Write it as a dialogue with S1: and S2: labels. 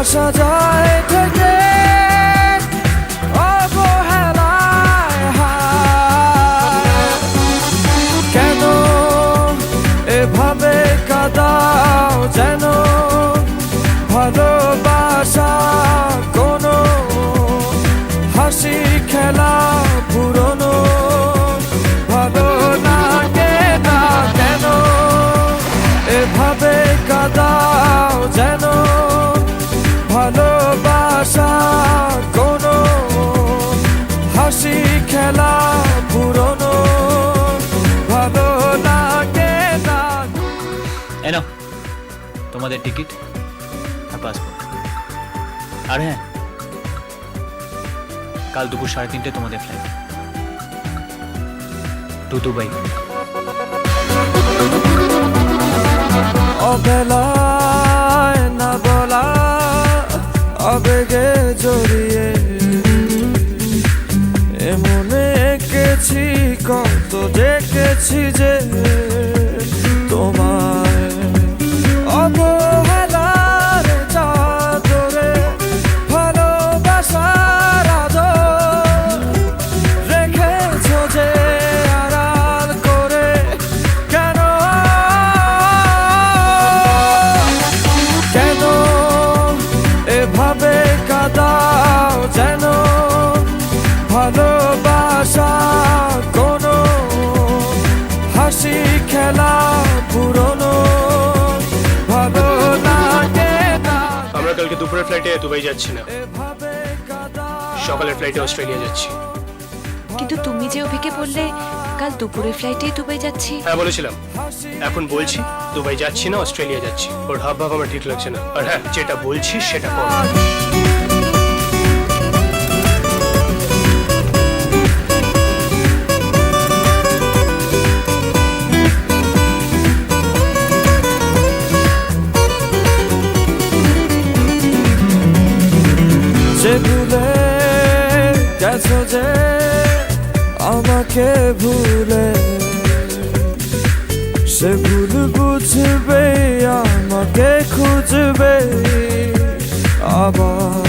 S1: আসা যায় থেকে অবহেলায় হায়। কেন এভাবে কাঁদাও যেন ভালোবাসা কোনো হাসি খেলা পুরনো ভালো লাগে না। কেন এভাবে কাঁদাও যেন ভালোবাসা কোনো হাসি খেলা পুরনো ভালো লাগে না।
S2: এনো তোমাদের টিকিট আর পাসপোর্ট। আর হ্যাঁ, কাল দুপুর 3:30 তোমাদের ফ্লাইট টু দুবাই।
S1: অবেলায় না বলা আবেগে জড়িয়ে এমনে এঁকেছি কত দেখেছি যে তোমায় অবহেলার চাদরে ভালোবাসার আদর রেখেছো যে আড়াল করে। কেন কেন এভাবে কাঁদাও যেন ভালোবাসা কোনো হাসি খেলা পুরনো ভালো লাগে না।
S3: আমরা কালকে দুপুরের ফ্লাইটে দুবাই যাচ্ছি না, সকালের ফ্লাইটে অস্ট্রেলিয়া যাচ্ছি।
S4: কিন্তু তুমি যে অভিকে বললে কাল দুপুরের ফ্লাইটে দুবাই যাচ্ছি।
S3: হ্যাঁ বলেছিলাম, এখন বলছি দুবাই যাচ্ছি না, অস্ট্রেলিয়া যাচ্ছি। ওর হাব ভাব আমার ঠিক লাগছে না। আর হ্যাঁ, যেটা বলছি সেটা কর।
S1: যে ভুলে গেছো যে আমাকে ভুলে সে ভুল বুঝবে আমাকে খুঁজবে আবার